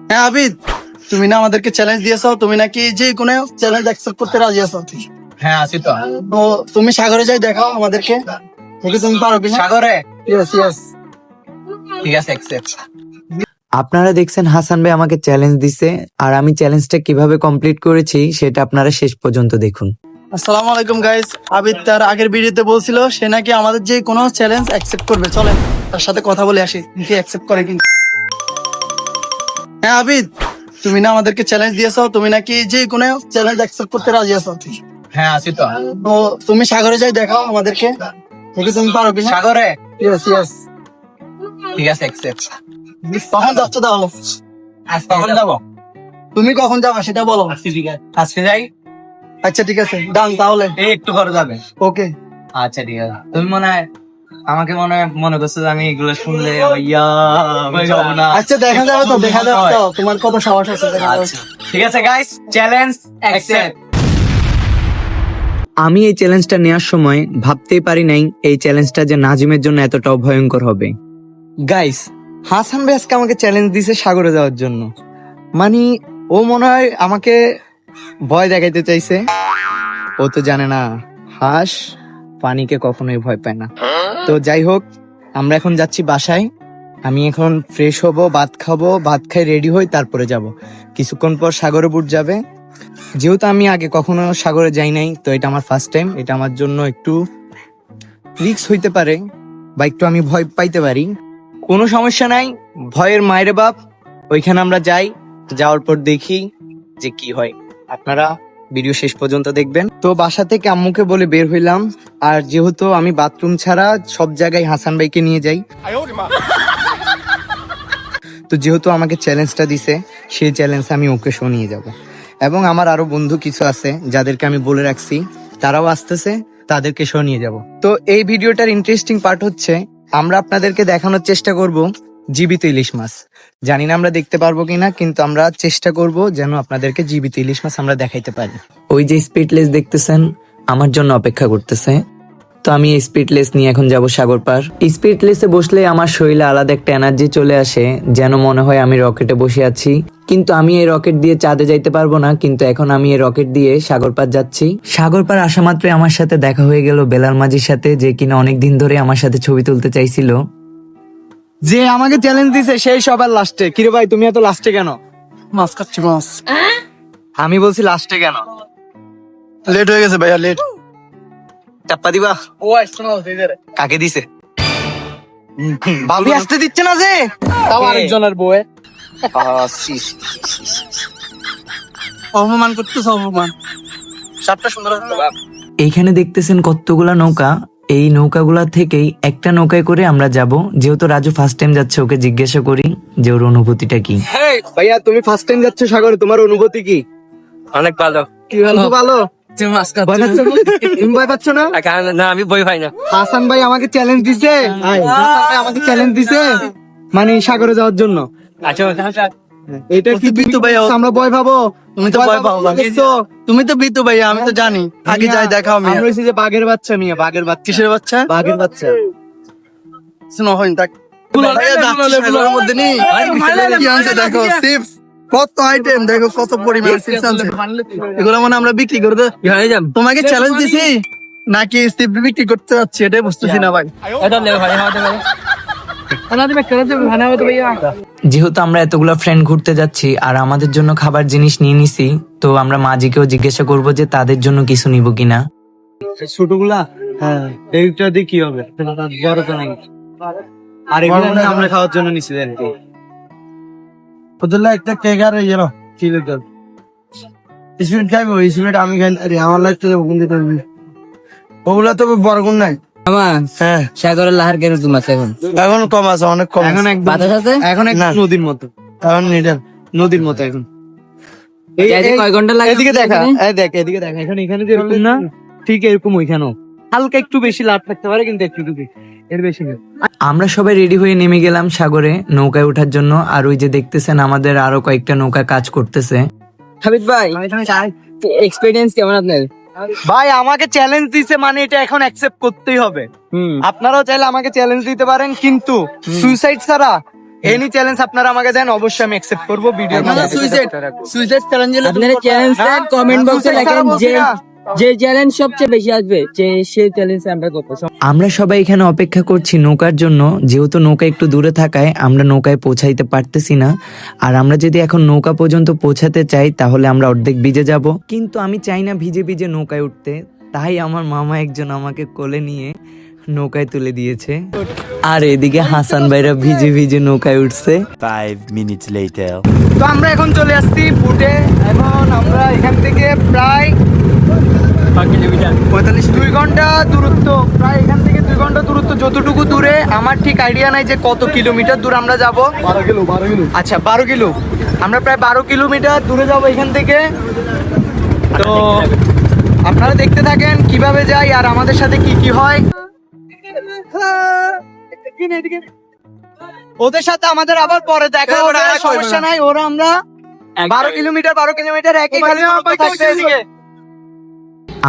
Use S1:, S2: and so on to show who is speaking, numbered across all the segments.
S1: হ্যাঁ আবিদ, তুমি না আমাদেরকে চ্যালেঞ্জ দিয়েছো, তুমি নাকি যে কোনো চ্যালেঞ্জ অ্যাকসেপ্ট করতে রাজি আছো।
S2: হ্যাঁ আছি তো।
S1: তো তুমি সাগরে যাই দেখাও আমাদেরকে, দেখি তুমি পারো কিনা।
S2: সাগরে
S1: ইয়েস ইয়েস।
S2: ঠিক আছে, অ্যাকসেপ্ট।
S3: আপনারা দেখছেন হাসান ভাই আমাকে চ্যালেঞ্জ দিছে, আর আমি চ্যালেঞ্জটা কিভাবে কমপ্লিট করেছি সেটা আপনারা শেষ পর্যন্ত দেখুন।
S1: আসসালামু আলাইকুম গাইস। আবিদ তার আগের ভিডিওতে বলছিল সে নাকি আমাদের যে কোনো চ্যালেঞ্জ অ্যাকসেপ্ট করবে। চলেন তার সাথে কথা বলে আসি, কি অ্যাকসেপ্ট করে কিনা। হ্যাঁ আবিদ, তুমি না আমাদেরকে চ্যালেঞ্জ দিয়েছো, তুমি নাকি যে কোনো চ্যালেঞ্জ অ্যাকসেপ্ট করতে রাজি আছো।
S2: হ্যাঁ আছি তো।
S1: তো তুমি সাগরে যাই দেখাও আমাদেরকে, দেখি তুমি পারো কিনা।
S2: সাগরে
S1: ইয়েস ইয়েস।
S2: ঠিক আছে, অ্যাকসেপ্ট।
S1: কখন যাচ্ছ তাহলে?
S2: আজ কখন যাবো?
S1: তুমি কখন যাবা সেটা বলো।
S2: আজকে যাই।
S1: আচ্ছা ঠিক আছে, ডান তাহলে।
S2: এই একটু করে যাবে।
S1: ওকে।
S2: আচ্ছা ঠিক আছে। তুমি আমাকে মনে করছো যে আমি এগুলো শুনলে আমি যাবো না।
S1: আচ্ছা দেখা যাবে তো, দেখা যাবে তো, তোমার কত সাহস আছে দেখা যাবে।
S2: আচ্ছা ঠিক আছে গাইস, চ্যালেঞ্জ অ্যাকসেপ্ট।
S3: আমি এই চ্যালেঞ্জটা নেওয়ার সময় ভাবতেই পারি নাই এই চ্যালেঞ্জটা যে নাজিমের জন্য এতটাও ভয়ঙ্কর হবে। গাইস, হাসান ভাই আজকে আমাকে চ্যালেঞ্জ দিছে সাগরে যাওয়ার জন্য। মানে ও মনে হয় আমাকে ভয় দেখাইতে চাইছে। ও তো জানে না হাঁস পানিকে কখনোই ভয় পায় না। তো যাই হোক, আমরা এখন যাচ্ছি বাসায়। আমি এখন ফ্রেশ হব, ভাত খাবো, ভাত খাই রেডি হই, তারপরে যাব। কিছুক্ষণ পর সাগরে বুট যাবে। যেহেতু আমি আগে কখনো সাগরে যাই নাই, তো এটা আমার ফার্স্ট টাইম। এটা আমার জন্য একটু রিস্ক হইতে পারে বা একটু আমি ভয় পাইতে পারি। কোনো সমস্যা নাই, ভয়ের মায়ের বাপ। ওইখানে আমরা যাই, যাওয়ার পর দেখি যে কি হয়। আপনারা ভিডিও শেষ পর্যন্ত দেখবেন। তো বাসা থেকে আম্মুকে বলে বের হইলাম, আর যেহেতু আমি বাথরুম ছাড়া সব জায়গায় হাসান ভাইকে নিয়ে যাই, তো যেহেতু আমাকে চ্যালেঞ্জটা দিছে, সেই চ্যালেঞ্জ আমি ওকে শুনিয়ে যাব। এবং আমার আরো বন্ধু কিছু আছে যাদেরকে আমি বলে রাখছি, তারাও আসতেছে, তাদেরকে শুনিয়ে যাব। তো এই ভিডিওটার ইন্টারেস্টিং পার্ট হচ্ছে আমরা আপনাদেরকে দেখানোর চেষ্টা করব জীবিত ইলিশ মাছ। জানি না আমরা দেখতে পারবো কিনা, কিন্তু আমরা চেষ্টা করব যেন আপনাদেরকে জীবিত ইলিশ মাছ আমরা দেখাইতে পারি। ওই যে স্পিডলেস দেখতেছেন আমার জন্য অপেক্ষা করতেছে। তো আমি স্পিডলেস নিয়ে এখন যাব সাগর পার। স্পিডলেসে বসলে আমার শরীরে আলাদা একটা এনার্জি চলে আসে, যেন মনে হয় আমি রকেটে বসে আছি। কিন্তু আমি এই রকেট দিয়ে চাঁদে যাইতে পারবো না, কিন্তু এখন আমি এই রকেট দিয়ে সাগর পার যাচ্ছি। সাগর পার আসা মাত্রই আমার সাথে দেখা হয়ে গেল বেলাল মাঝির সাথে, যে কিনা অনেকদিন ধরে আমার সাথে ছবি তুলতে চাইছিল। যে আমাকে চ্যালেঞ্জ দিছে সেই সবার লাস্টে। কিরে ভাই, তুমি এত লাস্টে কেন?
S1: মাছ খাচ্ছি মাছ।
S3: আমি বলছি লাস্টে কেন?
S1: লেট হয়ে গেছে ভাইয়া, লেট।
S3: চাপ্পা দিবা?
S1: ও আসছে না ওইধারে।
S3: কাকে দিছে? ভাবি আসতে দিচ্ছে না যে।
S1: তাও আরেকজনের বউয়ে অপমান করতেছে, অপমান। সাতটা সুন্দর আছে।
S3: এইখানে দেখতেছেন কতগুলা নৌকা। এই নৌকাগুলা থেকেই একটা নৌকায় করে আমরা যাব। যেহেতু রাজু ফার্স্ট টাইম যাচ্ছে, ওকে জিজ্ঞাসা করি যে ওর অনুভূতিটা কি। ভাইয়া, তুমি ফার্স্ট টাইম যাচ্ছ সাগরে, তোমার অনুভূতি কি?
S2: অনেক ভালো।
S3: কি ভালো? ভালো। ভয় পাচ্ছ না? তুমি ভয় পাচ্ছ না?
S2: না, আমি ভয় পাই না।
S3: হাসান ভাই আমাকে চ্যালেঞ্জ দিছে। হাসান ভাই আমাকে চ্যালেঞ্জ দিছে মানে সাগরে যাওয়ার জন্য।
S2: আচ্ছা,
S3: এটা কি
S1: বিতু ভাই?
S3: আমরা ভয় পাবো?
S1: তুমি তো ভয় পাও, তুমি তো বিতু ভাইয়া, আমি তো জানি। আগে যাই দেখাও।
S3: আমরা হইছি যে বাঘের বাচ্চা, মিয়া বাঘের বাচ্চা।
S1: কিসের বাচ্চা?
S3: বাঘের বাচ্চা।
S1: শোনো হইন তাক ভাইয়া, যাচ্ছি সাগরের মধ্যে নি। কি আনছে দেখো, চিপস। কত আইটেম দেখো, কত পরিমাণ চিপস আনছে। এগুলো মানে আমরা বিক্রি করে দেব। তোমাকে চ্যালেঞ্জ দিছি নাকি চিপস বিক্রি করতে যাচ্ছি, এটাই বুঝতেছি না ভাই।
S3: যেহেতু আমরা এতগুলো ফ্রেন্ড ঘুরতে যাচ্ছি আর আমাদের জন্য খাবার জিনিস নিয়ে নিছি, তো আমরা মাঝিকেও জিজ্ঞাসা করব যে তাদের জন্য কিছু নিব কিনা।
S4: ছোটগুলা, হ্যাঁ, এইটা দিয়ে কি হবে? বড় তো নাই। আর এগুলো আমরা খাওয়ার জন্য নিছি আর কি।
S1: ওদের একটা কেক আর ইয়ে নাও, কি লিখল স্পিড খাইবো, স্পিড আমি খাই। আরে আমার লাগছে বন্ধু, ওগুলা তো বড় গুণ নাই। হ্যাঁ,
S4: সাগরের লাহার কেন তুমি আছে এখন?
S1: এখন কম আছে, অনেক কম।
S3: এখন একদম
S4: বাতাস আছে?
S3: এখন এক
S1: না।
S3: নদীর মতো,
S1: এখন নিডাল
S3: নদীর মতো এখন।
S4: কয় ঘন্টা লাগে?
S3: এদিকে দেখা, এই দেখ, এদিকে দেখা। এখানে যেরকম না, ঠিক এরকম ওইখানেও হালকা একটু বেশি লাভ থাকতে পারে, কিন্তু একটু এর বেশি না। আমরা সবাই রেডি হয়ে নেমে গেলাম সাগরে নৌকায় ওঠার জন্য। আর ওই যে দেখতেছেন আমাদের আরো কয়েকটা নৌকা কাজ করতেছে।
S4: হাবিব ভাই, এক্সপেরিয়েন্স কেমন আপনার?
S3: ভাই আমাকে চ্যালেঞ্জ দিছে মানে এটা এখন অ্যাকসেপ্ট করতেই হবে। আপনারাও চাইলে আমাকে চ্যালেঞ্জ দিতে পারেন, কিন্তু সুইসাইড ছাড়া এনি চ্যালেঞ্জ আপনারা আমাকে দেন, অবশ্যই আমি অ্যাকসেপ্ট করবো। ভিডিও
S1: সুইসাইড চ্যালেঞ্জ
S5: আপনারা চ্যালেঞ্জ দেন, কমেন্ট বক্সে লেখেন যে চ্যালেঞ্জ সবচেয়ে বেশি আসবে সেই চ্যালেঞ্জ আমরা করবো।
S3: আমরা সবাই এখানে অপেক্ষা করছি নৌকার জন্য, যেহেতু নৌকা একটু দূরে থাকায় আমরা নৌকায় পৌঁছাইতে পারতেছি না। আর আমরা যদি এখন নৌকা পর্যন্ত পৌঁছাতে চাই তাহলে আমরা অর্ধেক ভিজে যাব, কিন্তু আমি চাই না ভিজে ভিজে নৌকায় উঠতে, তাই আমার মামা একজন আমাকে কোলে নিয়ে নৌকায় তুলে দিয়েছে। আর এদিকে হাসান ভাইরা ভিজে ভিজে নৌকায় উঠছে।
S6: 5 minutes later.
S3: তো আমরা এখন চলে আসছি বুটে। এখন আমরা এখান থেকে প্রায় 2 ঘন্টা দূরত্ব, প্রায় এখান থেকে 2 ঘন্টা দূরত্ব। যতটুকু দূরে আমার ঠিক আইডিয়া নাই যে কত কিলোমিটার দূর আমরা যাব।
S1: 12 কিলো।
S3: আচ্ছা 12 কিলো, আমরা প্রায় 12 কিলোমিটার দূরে যাব এখান থেকে। তো আপনারা দেখতে থাকেন কিভাবে যাই আর আমাদের সাথে কি কি হয়। ওদের সাথে আমাদের আবার পরে দেখা হবে, সমস্যা নাই। ওরা আমরা 12 কিলোমিটার একই খালি থাকছে এদিকে।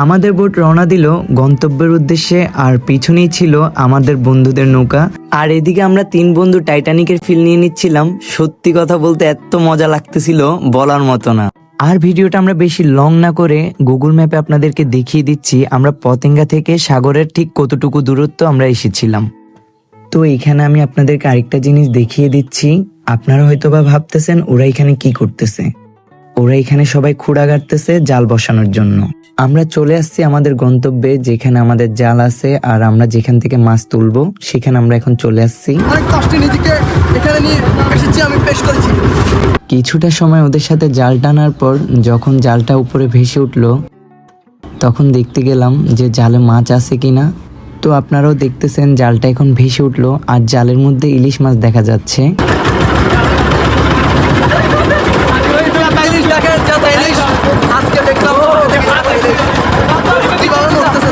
S3: আমাদের বোট রওনা দিল গন্তব্যের উদ্দেশ্যে, আর পিছনেই ছিল আমাদের বন্ধুদের নৌকা। আর এদিকে আমরা 3 বন্ধু টাইটানিকের ফিল নিয়ে নিচ্ছিলাম। সত্যি কথা বলতে এত মজা লাগতেছিল বলার মতো না। আর ভিডিওটা আমরা বেশি লং না করে গুগল ম্যাপে আপনাদেরকে দেখিয়ে দিচ্ছি আমরা পতেঙ্গা থেকে সাগরের ঠিক কতটুকু দূরত্ব আমরা এসেছিলাম। তো এখানে আমি আপনাদেরকে আরেকটা জিনিস দেখিয়ে দিচ্ছি। আপনারা হয়তোবা ভাবতেছেন ওরা এখানে কি করতেছে। ওরা এখানে সবাই খুঁড়া গাড়তেছে জাল বসানোর জন্য। আমরা চলে আসছি আমাদের গন্তব্যে, যেখানে আমাদের জাল আছে আর আমরা যেখান থেকে মাছ তুলবো সেখানে আমরা এখন চলে আসছি।
S1: অনেক কষ্টে নিজেকে এখানে নিয়ে এসেছি, আমি পেশ করেছি।
S3: কিছুটা সময় ওদের সাথে জাল টানার পর যখন জালটা উপরে ভেসে উঠলো তখন দেখতে গেলাম যে জালে মাছ আছে কিনা। তো আপনারাও দেখতেছেন জালটা এখন ভেসে উঠলো আর জালের মধ্যে ইলিশ মাছ দেখা যাচ্ছে।
S1: আজকে দেখলাম কিভাবে মরতেছে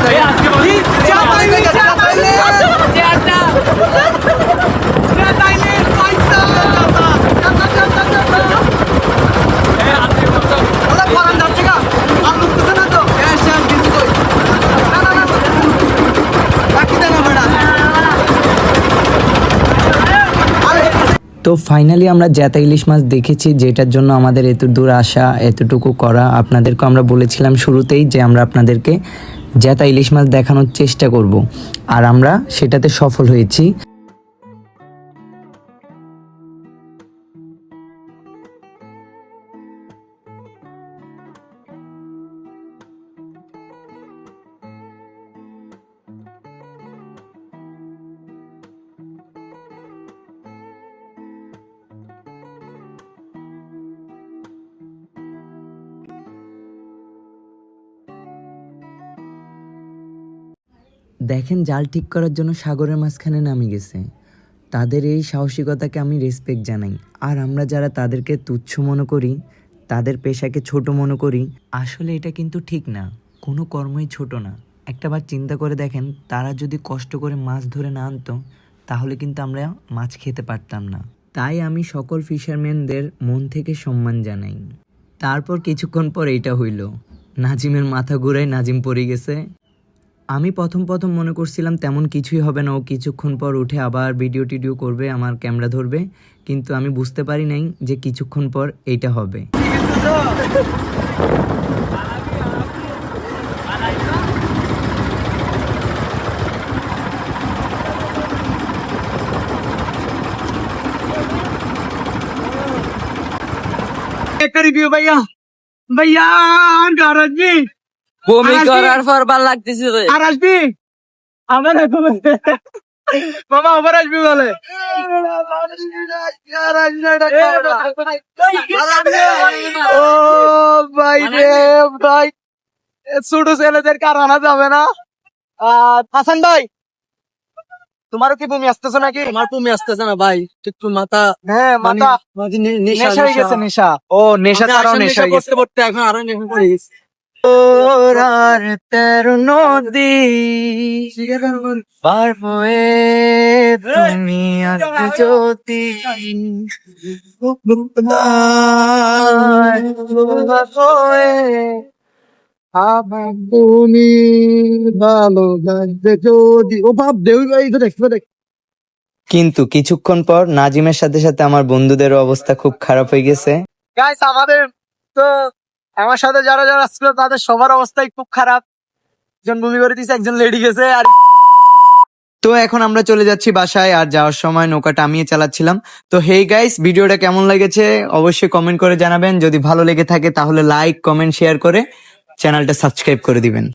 S3: তো ফাইনালি আমরা জ্যাতা ইলিশ মাছ দেখেছি, যেটার জন্য আমাদের এত দূর আসা, এতটুকু করা। আপনাদেরকে আমরা বলেছিলাম শুরুতেই যে আমরা আপনাদেরকে জ্যাতা ইলিশ মাছ দেখানোর চেষ্টা করব, আর আমরা সেটাতে সফল হয়েছি। দেখেন জাল ঠিক করার জন্য সাগরের মাঝখানে নামে গেছে। তাদের এই সাহসিকতাকে আমি রেসপেক্ট জানাই। আর আমরা যারা তাদেরকে তুচ্ছ মনে করি, তাদের পেশাকে ছোট মনে করি, আসলে এটা কিন্তু ঠিক না। কোনো কর্মই ছোট না। একটাবার চিন্তা করে দেখেন, তারা যদি কষ্ট করে মাছ ধরে না আনতো তাহলে কিন্তু আমরা মাছ খেতে পারতাম না। তাই আমি সকল ফিশারম্যানদের মন থেকে সম্মান জানাই। তারপর কিছুক্ষণ পর এইটা হইল, নাজিমের মাথা ঘুরায় নাজিম পড়ে গেছে। আমি প্রথম মনে করছিলাম তেমন কিছুই হবে না, ও কিছুক্ষণ পর উঠে আবার ভিডিও করবে, আমার ক্যামেরা ধরবে, কিন্তু আমি বুঝতে পারি নাই যে কিছুক্ষণ পর এইটা হবে।
S4: একটা রিভিউ ভাইয়া আসবি
S5: বমি করার পর ভাল লাগতেছে রে।
S4: আর আসবি আমার মামা আবার আসবি বলে ও ভাই রে ভাই, ছোট ছেলেদের কার আনা যাবে না। হাসান ভাই, তোমারও কি বমি আসতেছে নাকি?
S1: আমার তুমি আসতেছে না ভাই, একটু মাথা
S4: হ্যাঁ মাথা নেশা হয়ে গেছে। নেশা, ও নেশা ছাড়াও নেশা হয়ে গেছে।
S1: করতে এখন আরো নেশা পড়ে গেছে।
S3: আর 13 নদী পার হয়ে তুমি আসবে যদি
S1: তুমি ভালো লাগবে যদি, ও ভাব দেউ দেখ
S3: কিন্তু কিছুক্ষণ পর নাজিমের সাথে সাথে আমার বন্ধুদের অবস্থা খুব খারাপ হয়ে গেছে।
S4: গাইস আমাদের তো আমার সাথে যারা যারা ছিল তাদের সবার অবস্থাই খুব খারাপ। একজন বমি করে দিয়েছে, একজন লেডি গেছে, আর
S3: তো এখন আমরা চলে যাচ্ছি বাসায়, আর যাওয়ার সময় নৌকাটা আমিই চালাচ্ছিলাম। তো হেই গাইস, ভিডিওটা কেমন লেগেছে অবশ্যই কমেন্ট করে জানাবেন। যদি ভালো লেগে থাকে তাহলে লাইক, কমেন্ট, শেয়ার করে চ্যানেলটা সাবস্ক্রাইব করে দিবেন।